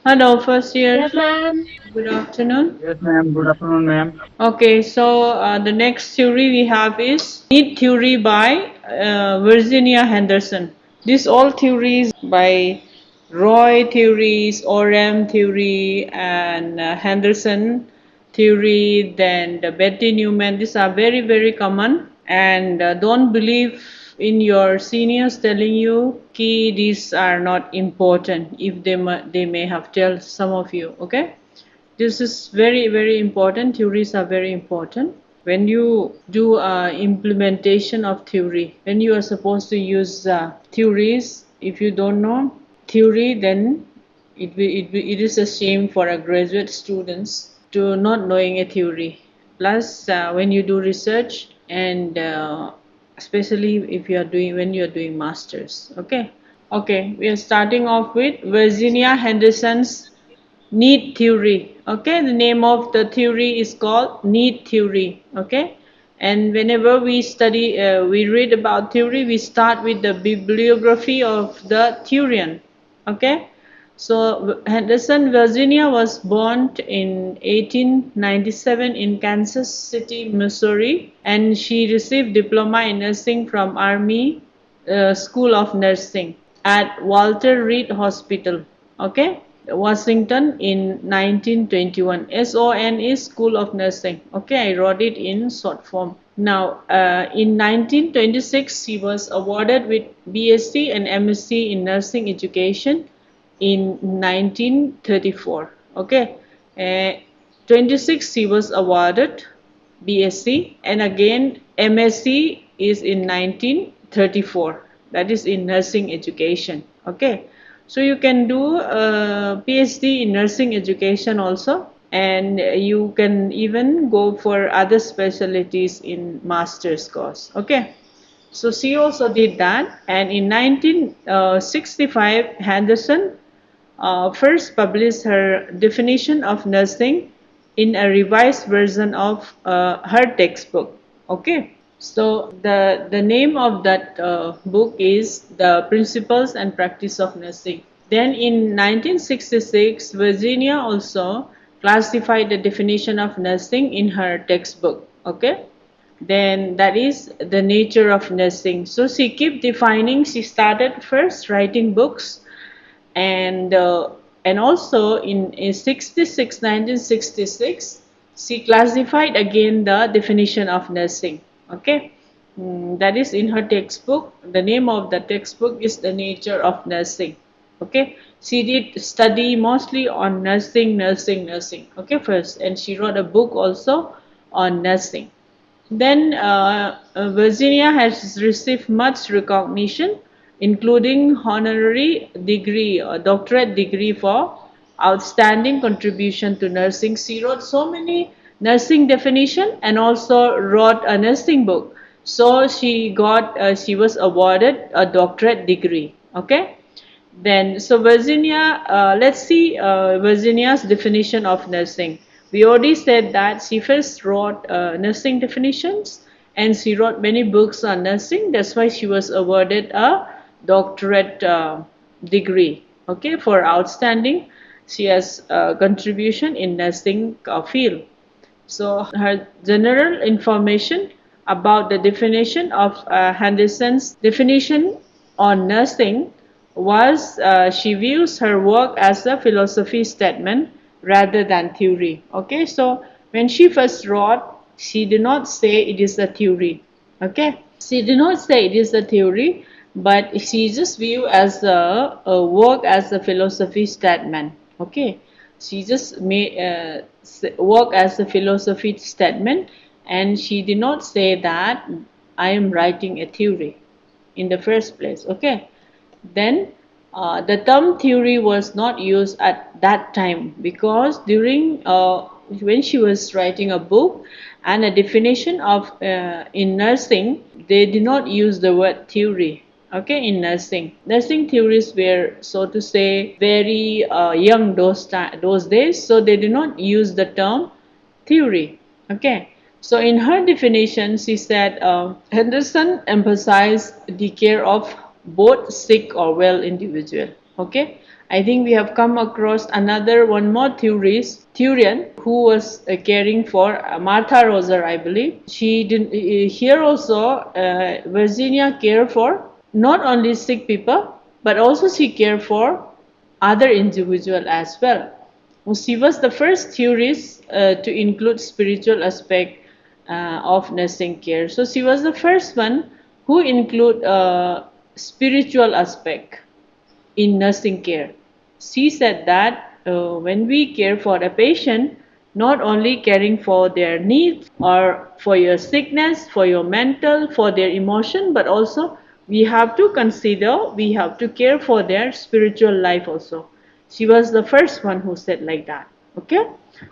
Hello, first year. Yes, ma'am. Good afternoon. Yes, ma'am. Good afternoon, ma'am. Okay, so the next theory we have is need theory by Verginia Henderson. These all theories by Roy theories, Orem theory, and Henderson theory, then the Betty Newman. These are very common, and don't believe in your seniors telling you key these are not important if they may have tell some of you. Okay, this is very important. Theories are very important. When you do implementation of theory, when you are supposed to use theories, if you don't know theory, then it is a shame for a graduate students to not knowing a theory. Plus when you do research, and especially if you are doing when you are doing masters. Okay, we are starting off with Virginia Henderson's need theory. Okay, the name of the theory is called need theory. Okay, and whenever we study, we read about theory, we start with the bibliography of the theorian. Okay, so Henderson Virginia was born in 1897 in Kansas City, Missouri, and she received diploma in nursing from Army School of Nursing at Walter Reed Hospital. Okay, Washington in 1921. SON is School of Nursing. Okay, I wrote it in short form. Now, in 1926, she was awarded with B.Sc and M.Sc in nursing education in 1934. Okay, uh, 26 she was awarded B.Sc, and again M.Sc is in 1934. That is in nursing education. Okay, so you can do PhD in nursing education also, and you can even go for other specialties in master's course. Okay, so she also did that, and in 1965 Henderson first published her definition of nursing in a revised version of her textbook. Okay, so the name of that book is The Principles and Practice of Nursing. Then in 1966, Virginia also classified the definition of nursing in her textbook. Okay, then that is the nature of nursing. So she kept defining. She started first writing books, and also in 1966 she classified again the definition of nursing. Okay, that is in her textbook. The name of the textbook is The Nature of Nursing. Okay, she did study mostly on nursing. Okay, first, and she wrote a book also on nursing. Then Virginia has received much recognition, including honorary degree or doctorate degree for outstanding contribution to nursing. She wrote so many nursing definition and also wrote a nursing book. So she was awarded a doctorate degree. Okay. Then, so Virginia, let's see Virginia's definition of nursing. We already said that she first wrote nursing definitions, and she wrote many books on nursing. That's why she was awarded a doctorate degree. Okay, for outstanding, she has contribution in nursing field. So her general information about the definition of Henderson's definition on nursing was she views her work as a philosophy statement rather than theory. Okay, so when she first wrote, she did not say it is a theory. Okay, she did not say it is a theory, but she just view as a work as a philosophy statement. Okay, she just made work as a philosophy statement, and she did not say that I am writing a theory in the first place. Okay, then the term theory was not used at that time, because during when she was writing a book and a definition of in nursing, they did not use the word theory. Okay, in nursing theories were, so to say, very young those days, so they did not use the term theory. Okay, so in her definition, she said Henderson emphasized the care of both sick or well individual. Okay, I think we have come across another one more Thurian who was caring for Martha Roser, I believe. She did here also. Virginia care for not only sick people, but also she care for other individual as well. She was the first theorist to include spiritual aspect of nursing care. So she was the first one who include spiritual aspect in nursing care. She said that when we care for a patient, not only caring for their needs or for your sickness, for your mental, for their emotion, but also we have to consider, we have to care for their spiritual life also. She was the first one who said like that. Okay.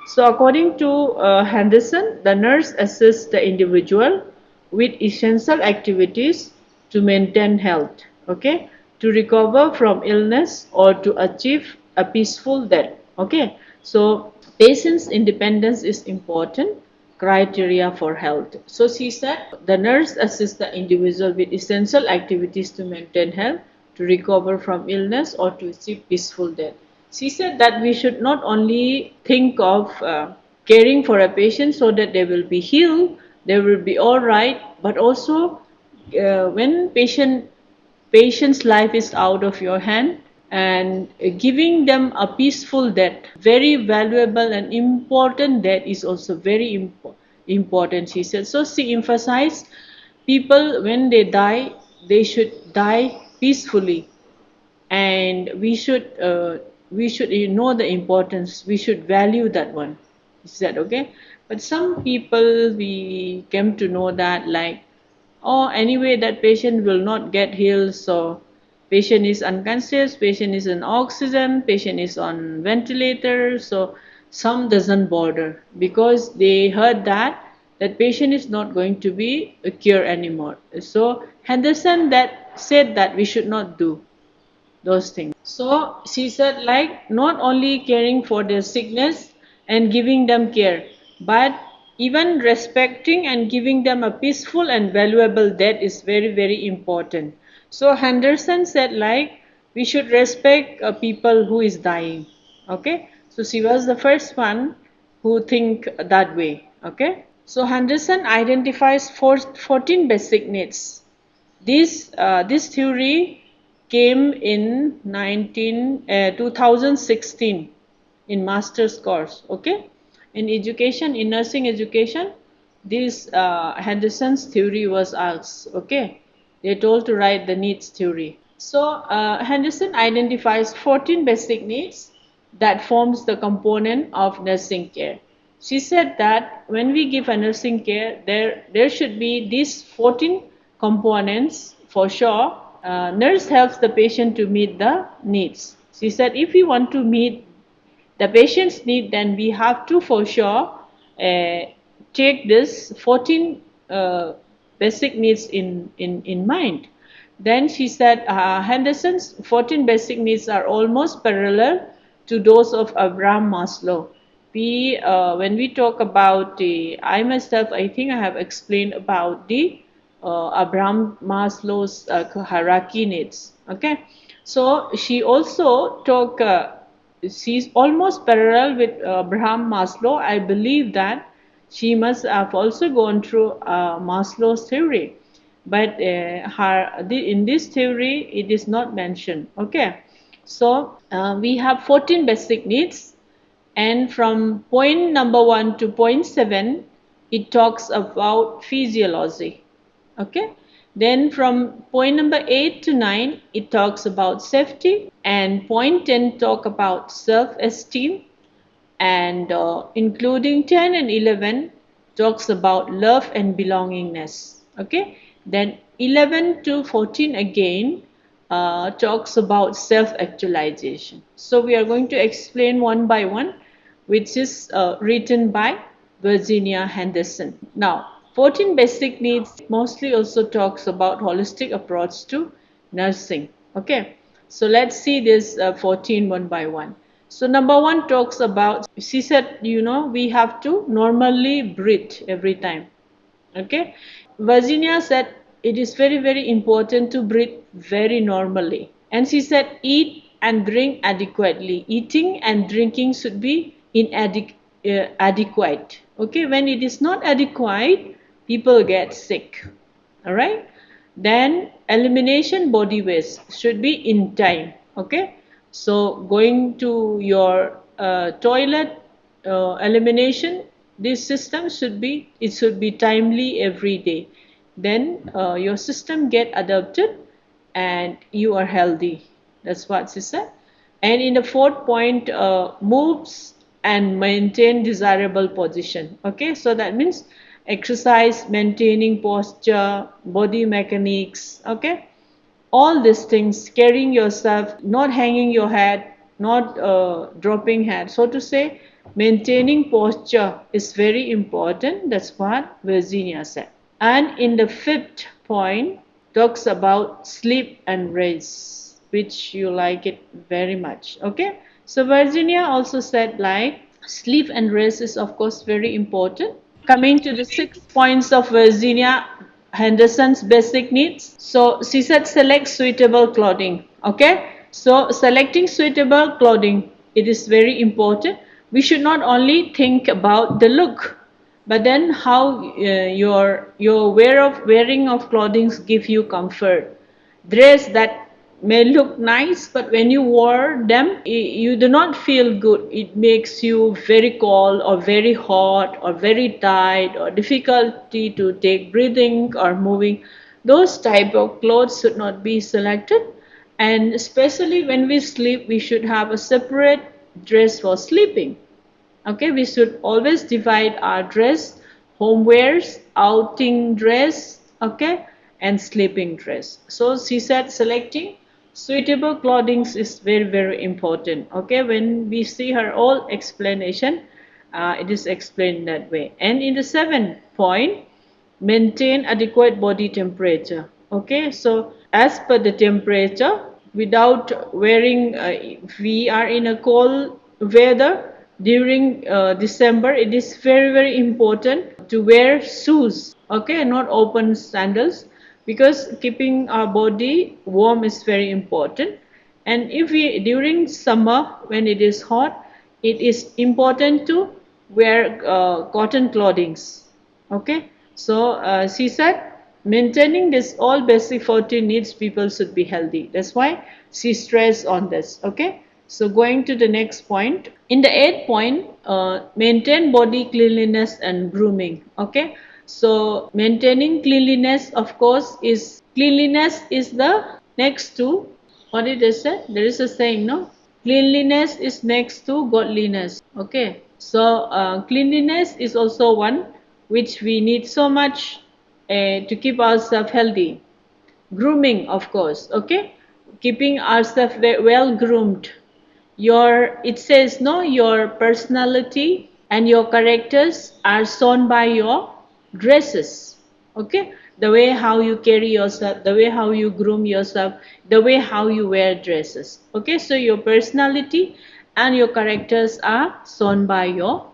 So according to Henderson, the nurse assists the individual with essential activities to maintain health, okay, to recover from illness or to achieve a peaceful death. Okay, so patient's independence is important criteria for health. So she said the nurse assists the individual with essential activities to maintain health, to recover from illness or to achieve peaceful death. She said that we should not only think of caring for a patient so that they will be healed, they will be all right, but also when patient's life is out of your hand, and giving them a peaceful death, very valuable and important death, is also very important, she said. So she emphasized people when they die, they should die peacefully, and we should know the importance, we should value that one. He said, okay. But some people, we came to know that, like, oh, anyway, that patient will not get healed, so patient is unconscious, patient is on oxygen, patient is on ventilator, so some doesn't bother because they heard that that patient is not going to be a cure anymore. So Henderson that said that we should not do those things. So she said, like, not only caring for their sickness and giving them care, but even respecting and giving them a peaceful and valuable death is very, very important. So Henderson said, like, we should respect people who is dying. Okay, so she was the first one who think that way. Okay, so Henderson identifies 14 basic needs. This theory came in 2016 in master's course. Okay, in education, in nursing education, this Henderson's theory was asked. Okay, they told to write the needs theory. So Henderson identifies 14 basic needs that forms the component of nursing care. She said that when we give a nursing care, there should be these 14 components for sure. Nurse helps the patient to meet the needs. She said if we want to meet the patient's need, then we have to for sure take this 14 basic needs in mind. Then she said Henderson's 14 basic needs are almost parallel to those of Abraham Maslow. When we talk about I myself, I think I have explained about the Abraham Maslow's hierarchy needs. Okay, so she also talk. She's almost parallel with Abraham Maslow. I believe that she must have also gone through Maslow's theory, but in this theory it is not mentioned. Okay, so we have 14 basic needs, and from point number 1 to point 7 it talks about physiology. Okay, then from point number 8 to 9 it talks about safety, and point 10 talk about self-esteem, and including 10 and 11 talks about love and belongingness. Okay, then 11 to 14 again talks about self-actualization. So we are going to explain one by one, which is written by Verginia Henderson. Now 14 basic needs mostly also talks about holistic approach to nursing. Okay, so let's see this 14 one by one. So number 1 talks about, she said, we have to normally breathe every time. Okay, Virginia said it is very, very important to breathe very normally, and she said eat and drink adequately. Eating and drinking should be adequate. Okay, when it is not adequate, people get sick. All right. Then elimination body waste should be in time. Okay, so going to your toilet elimination, this system should be timely every day. Then your system get adapted and you are healthy. That's what she said. And in the fourth point, moves and maintain desirable position. Okay, so that means exercise, maintaining posture, body mechanics. Okay, all these things, carrying yourself, not hanging your head, not dropping head. So to say, maintaining posture is very important. That's what Virginia said. And in the fifth point, talks about sleep and rest, which you like it very much. Okay, so Virginia also said like sleep and rest is of course very important. Coming to the 6 points of Virginia Henderson's basic needs. So she said select suitable clothing. Okay, so selecting suitable clothing, it is very important. We should not only think about the look, but then how your wearing of clothing give you comfort. Dress that may look nice, but when you wear them, you do not feel good. It makes you very cold or very hot or very tight or difficulty to take breathing or moving. Those type of clothes should not be selected. And especially when we sleep, we should have a separate dress for sleeping. Okay, we should always divide our dress, home wears, outing dress, okay, and sleeping dress. So she said selecting suitable clothing is very, very important. Okay, when we see her all explanation, it is explained that way. And in the seventh point, maintain adequate body temperature. Okay, so as per the temperature, without wearing, if we are in a cold weather during December, it is very, very important to wear shoes. Okay, not open sandals, because keeping our body warm is very important. And if we during summer when it is hot, it is important to wear cotton clothings. Okay, so she said maintaining this all basic 14 needs, people should be healthy. That's why she stressed on this. Okay, so going to the next point. In the eighth point, maintain body cleanliness and grooming. Okay, so maintaining cleanliness, of course, is cleanliness is the next to, what did they say? There is a saying, no? Cleanliness is next to godliness. Okay, so cleanliness is also one which we need so much to keep ourselves healthy. Grooming, of course. Okay, keeping ourselves well groomed. It says no, your personality and your characters are shown by your dresses. Okay, the way how you carry yourself, the way how you groom yourself, the way how you wear dresses. Okay, so your personality and your characters are shown by your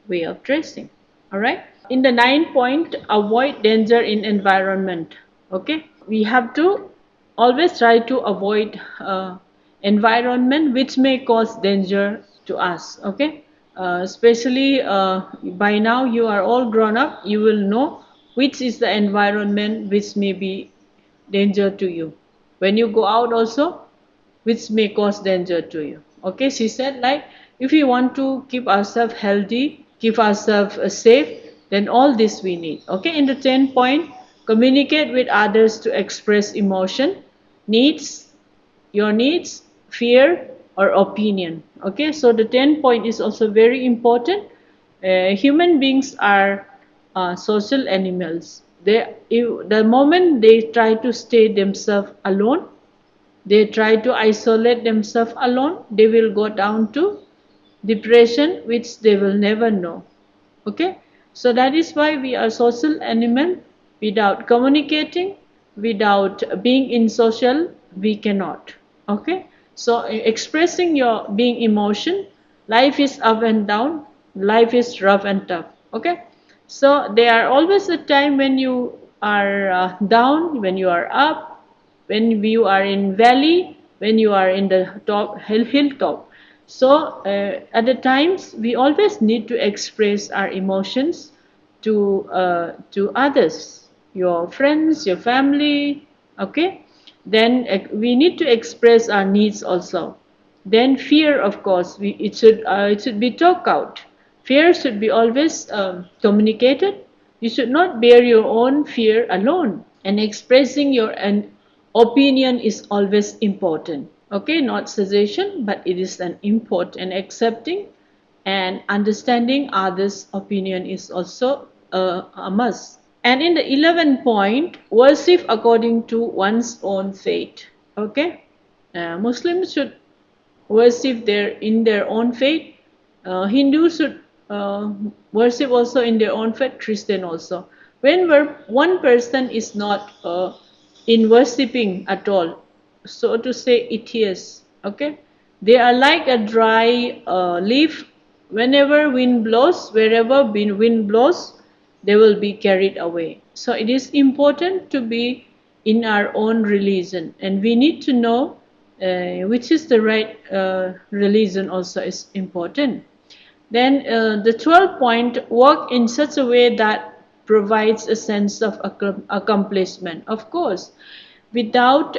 way of dressing. All right, in the 9 point, avoid danger in environment. Okay, we have to always try to avoid environment which may cause danger to us. Okay, especially by now you are all grown up, you will know which is the environment which may be danger to you. When you go out also, which may cause danger to you. Okay, she said like if we want to keep ourselves healthy, keep ourselves safe, then all this we need. Okay, in the 10 point, communicate with others to express emotion, needs, your needs, fear or opinion. Okay, so the 10 point is also very important. Human beings are social animals. The moment they try to stay themselves alone, they try to isolate themselves alone, they will go down to depression, which they will never know. Okay, so that is why we are social animal. Without communicating, without being in social, we cannot. Okay, so expressing your being emotion, life is up and down, life is rough and tough. Okay, so there are always a time when you are down, when you are up, when you are in valley, when you are in the top hilltop. So at the times we always need to express our emotions to others, your friends, your family, okay. Then we need to express our needs also. Then fear, of course, it should be talked out. Fear should be always communicated. You should not bear your own fear alone. And expressing your an opinion is always important. Okay, not suggestion, but it is an important. And accepting and understanding others' opinion is also a must. And in the 11th point, worship according to one's own faith. Okay, Muslims should worship in their own faith. Hindus should worship also in their own faith. Christian also. When one person is not in worshipping at all, so to say, atheists. Okay, they are like a dry leaf. Whenever wind blows, wherever wind blows, they will be carried away. So it is important to be in our own religion, and we need to know which is the right religion also is important. Then the 12th point, work in such a way that provides a sense of accomplishment. Of course, without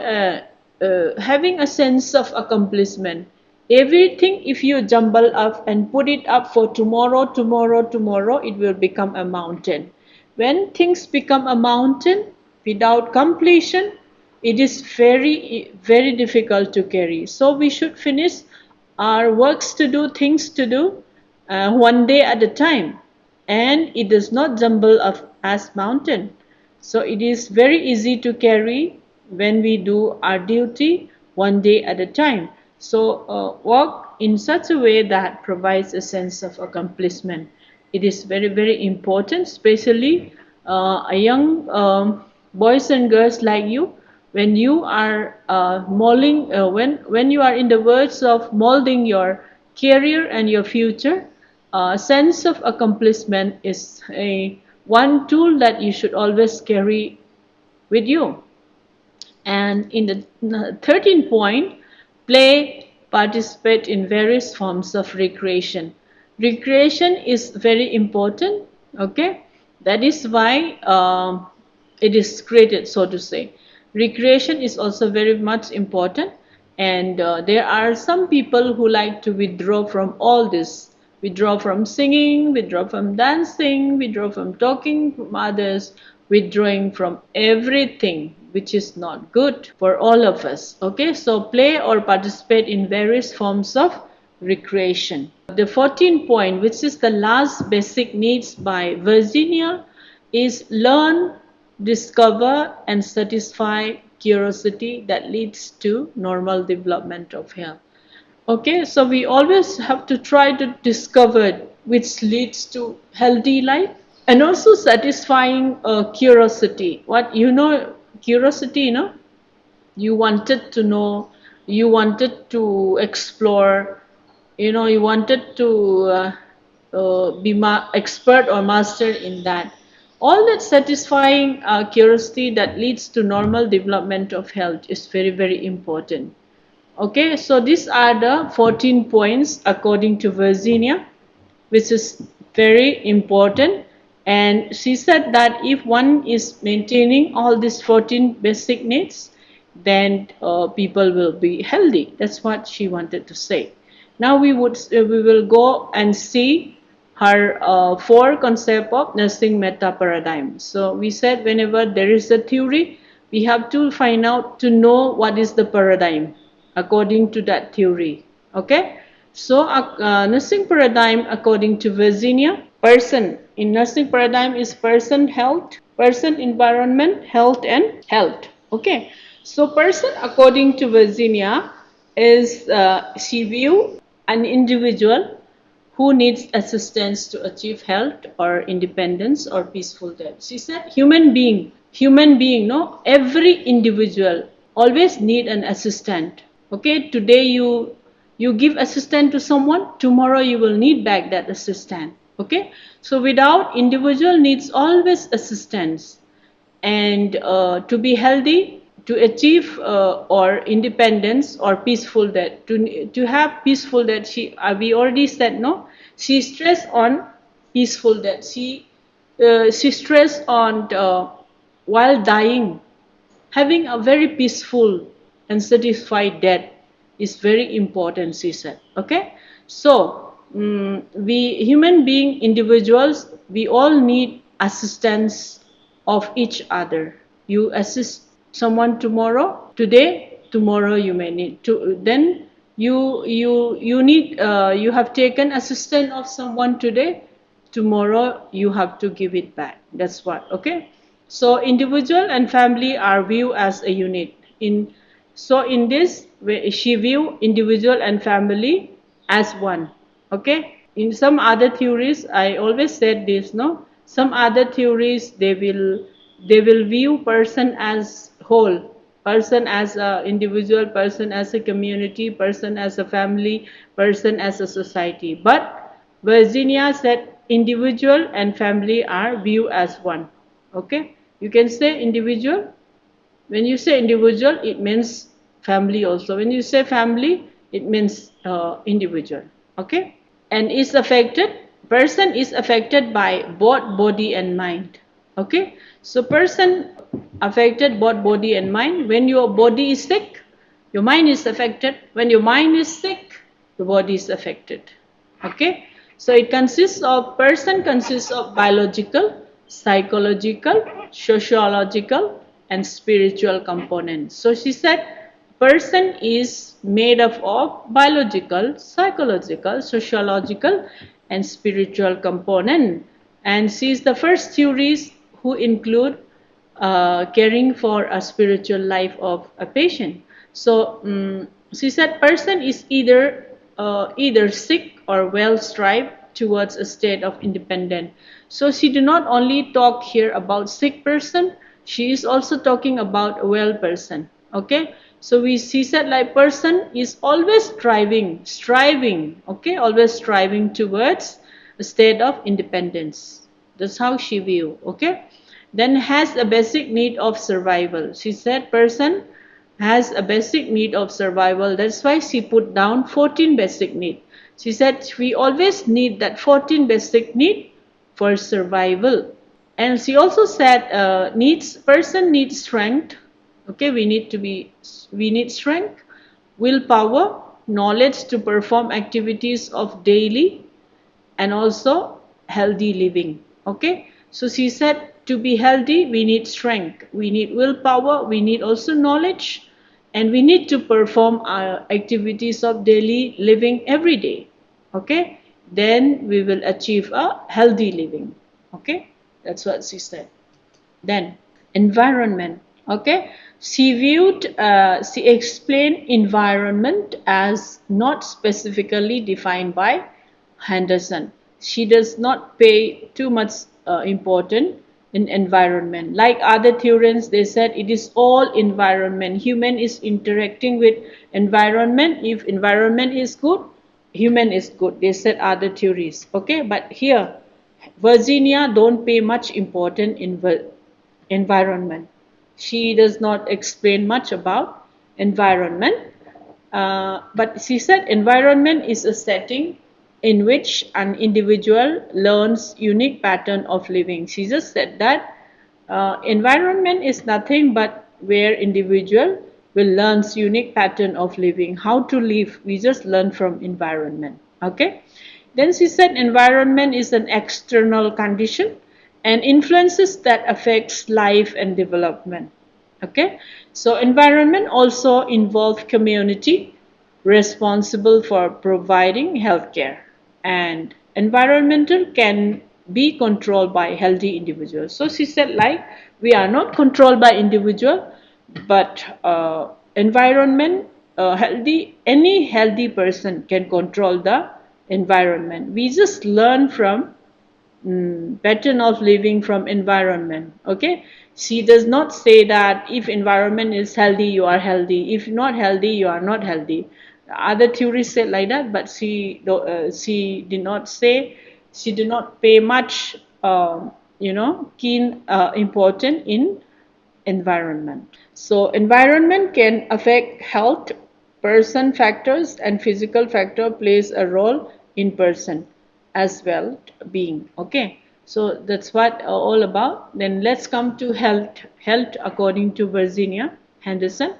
having a sense of accomplishment, everything, if you jumble up and put it up for tomorrow, it will become a mountain. When things become a mountain without completion, it is very, very difficult to carry. So we should finish our works to do, things to do, one day at a time, and it does not jumble up as mountain. So it is very easy to carry when we do our duty one day at a time. So work in such a way that provides a sense of accomplishment. It is very, very important, especially a young boys and girls like you. When you are molding, when you are in the verge of molding your career and your future, sense of accomplishment is a one tool that you should always carry with you. And in the 13th point, play, participate in various forms of recreation. Recreation is very important, okay? That is why it is created, so to say. Recreation is also very much important, and there are some people who like to withdraw from all this. Withdraw from singing, withdraw from dancing, withdraw from talking from others, withdrawing from everything, which is not good for all of us. Okay, so play or participate in various forms of recreation. The 14th point, which is the last basic needs by Verginia, is learn, discover, and satisfy curiosity that leads to normal development of health. Okay, so we always have to try to discover which leads to healthy life, and also satisfying curiosity. What you know, curiosity, you wanted to know, you wanted to explore, you wanted to be expert or master in that. All that satisfying curiosity that leads to normal development of health is very, very important. Okay, so these are the 14 points according to Verginia, which is very important. And she said that if one is maintaining all these 14 basic needs, then people will be healthy. That's what she wanted to say. Now we will go and see her four concept of nursing meta paradigm. So we said whenever there is a theory, we have to find out to know what is the paradigm according to that theory. Okay. So nursing paradigm according to Verginia, person in nursing paradigm is person, health, person, environment, health, and health. Okay. So person according to Verginia is she view an individual who needs assistance to achieve health or independence or peaceful death. She said human being, no, every individual always need an assistant. Okay, today you give assistance to someone, tomorrow you will need back that assistant. Okay, so without individual needs always assistance, and to be healthy to achieve or independence or peaceful death. To have peaceful death, we already said no. She stressed on peaceful death. She stressed on while dying, having a very peaceful and satisfied death is very important, she said. Okay, so we human being individuals, we all need assistance of each other. You assist someone today, tomorrow you may need to. Then you need you have taken assistance of someone today, tomorrow you have to give it back. That's what. Okay, so individual and family are viewed as a unit. In this way, she view individual and family as one. Okay. In some other theories, I always said this. No, some other theories they will view person as whole, person as a individual, person as a community, person as a family, person as a society. But Verginia said individual and family are viewed as one. Okay, you can say individual. When you say individual, it means family also. When you say family, it means individual. Okay, and is affected. Person is affected by both body and mind. Okay, so person affected both body and mind. When your body is sick, your mind is affected. When your mind is sick, the body is affected. Okay, so it consists of person consists of biological, psychological, sociological, and spiritual components. So she said person is made up of biological, psychological, sociological, and spiritual component. And she is the first theorist who include caring for a spiritual life of a patient. So she said person is either sick or well strive towards a state of independence. So she did not only talk here about sick person, she is also talking about a well person. Okay, so she said like person is always striving, okay, always striving towards a state of independence. That's how she view. Okay, then has a basic need of survival. She said person has a basic need of survival. That's why she put down 14 basic needs. She said we always need that 14 basic need for survival. And she also said person needs strength. Okay, we need strength, willpower, knowledge to perform activities of daily and also healthy living. Okay, so she said to be healthy we need strength, we need willpower, we need also knowledge, and we need to perform our activities of daily living every day. Okay, then we will achieve a healthy living. Okay, that's what she said. Then environment. Okay, she explained environment as not specifically defined by Henderson. She does not pay too much importance in environment. Like other theorists, they said it is all environment. Human is interacting with environment. If environment is good, human is good. They said other theories. Okay, but here Virginia don't pay much importance in environment. She does not explain much about environment, but she said environment is a setting in which an individual learns unique pattern of living. She just said that environment is nothing but where individual will learn unique pattern of living. How to live, we just learn from environment. Okay. Then she said environment is an external condition and influences that affects life and development. Okay, so environment also involves community responsible for providing healthcare, and environmental can be controlled by healthy individuals. So she said like we are not controlled by individual, but environment healthy, any healthy person can control the environment. We just learn from pattern of living from environment. Okay, she does not say that if environment is healthy you are healthy, if not healthy you are not healthy. Other theories said like that, but she did not say, she did not pay much keen important in environment. So environment can affect health, person factors and physical factor plays a role in person as well being. Okay, so that's what all about. Then let's come to health according to Verginia Henderson.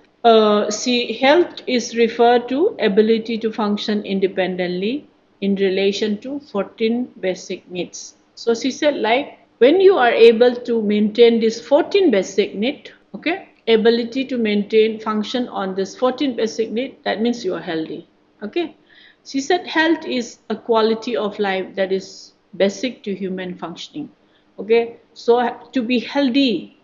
See, health is referred to ability to function independently in relation to 14 basic needs. So she said, like, when you are able to maintain this 14 basic need, okay, ability to maintain function on this 14 basic need, that means you are healthy. Okay, she said health is a quality of life that is basic to human functioning. Okay, so to be healthy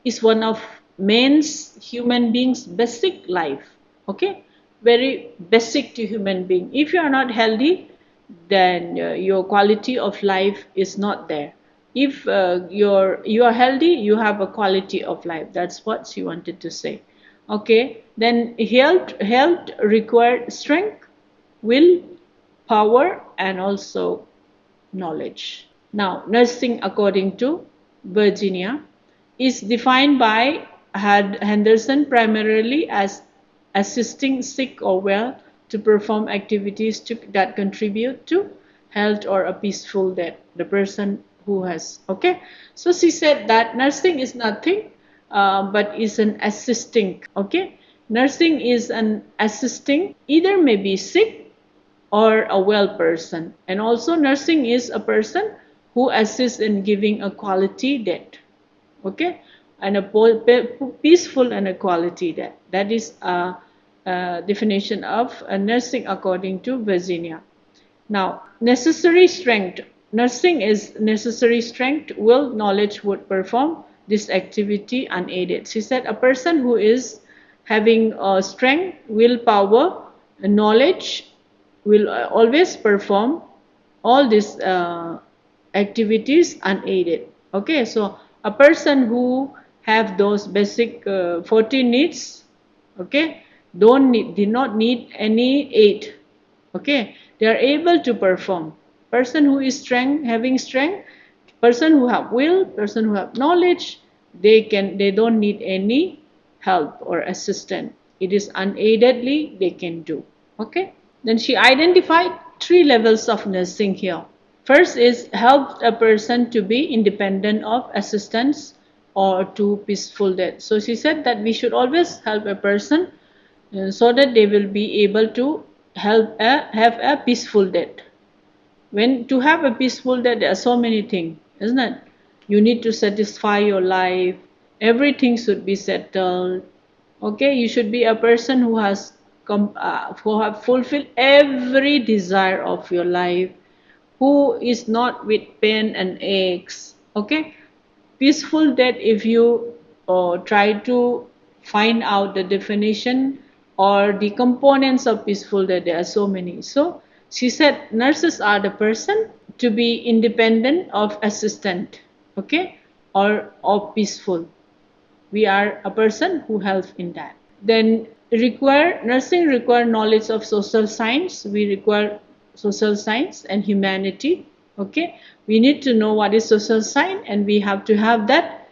is one of man's human beings basic life. Okay, very basic to human being. If you are not healthy, then your quality of life is not there. If you are healthy, you have a quality of life. That's what she wanted to say. Okay, then health requires strength, will, power, and also knowledge. Now, nursing according to Verginia is defined by Henderson primarily as assisting sick or well to perform activities that contribute to health or a peaceful death. The person who has, okay. So she said that nursing is nothing but is an assisting, okay. Nursing is an assisting, either may be sick or a well person. And also nursing is a person who assists in giving a quality death. Okay, and a peaceful and a quality death. That is a definition of nursing according to Verginia. Now, necessary strength. Nursing is necessary strength, will, knowledge would perform this activity unaided. She said a person who is having strength, willpower, knowledge will always perform all these activities unaided. Okay, so a person who have those basic 14 needs, okay, did not need any aid. Okay, they are able to perform. Person who is having strength, person who have will, person who have knowledge, they don't need any help or assistance. It is unaidedly they can do. Okay, then she identified 3 levels of nursing here. First is help a person to be independent of assistance or to peaceful death. So she said that we should always help a person so that they will be able to have a peaceful death. When to have a peaceful death, there are so many things, isn't it? You need to satisfy your life. Everything should be settled. Okay, you should be a person who who have fulfilled every desire of your life, who is not with pain and aches. Okay, peaceful death, if you try to find out the definition or the components of peaceful death, there are so many. So she said nurses are the person to be independent of assistant, okay, or peaceful. We are a person who helps in that. Then nursing require knowledge of social science. We require social science and humanity. Okay, we need to know what is social science, and we have to have that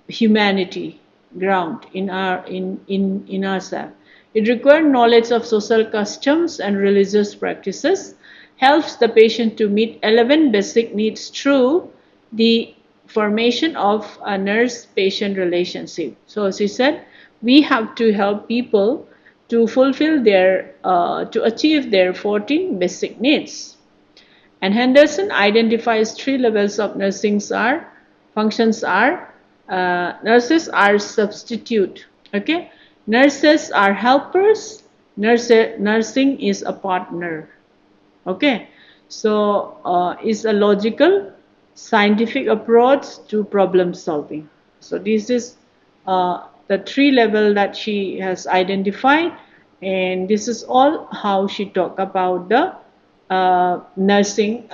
humanity ground in ourselves. It requires knowledge of social customs and religious practices, helps the patient to meet 11 basic needs through the formation of a nurse-patient relationship. So she said, we have to help people to fulfill to achieve their 14 basic needs. And Henderson identifies 3 levels of functions are, nurses are substitute, okay? Nurses are helpers, nursing is a partner, okay? So it's a logical, scientific approach to problem solving. So this is the 3 level that she has identified, and this is all how she talked about the nursing.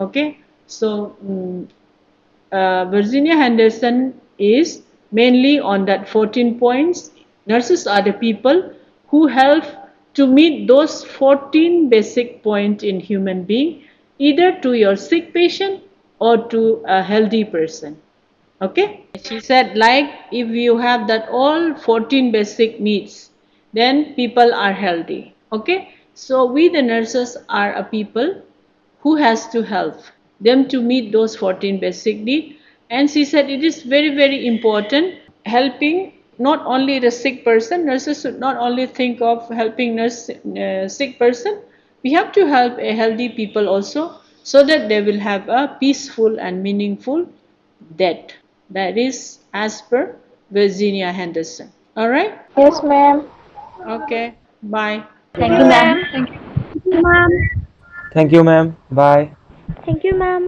Okay, so Verginia Henderson is mainly on that 14 points. Nurses are the people who help to meet those 14 basic points in human being, either to your sick patient or to a healthy person. Okay? She said, like, if you have that all 14 basic needs, then people are healthy. Okay? So we the nurses are a people who has to help them to meet those 14 basic needs. And she said it is very, very important helping not only the sick person. Nurses should not only think of helping sick person. We have to help a healthy people also, so that they will have a peaceful and meaningful death. That is as per Virginia Henderson. All right? Yes, ma'am. Okay. Bye. Thank Thank you, you, ma'am. ma'am. Thank you, ma'am. Thank you, ma'am. Bye. Thank you, ma'am.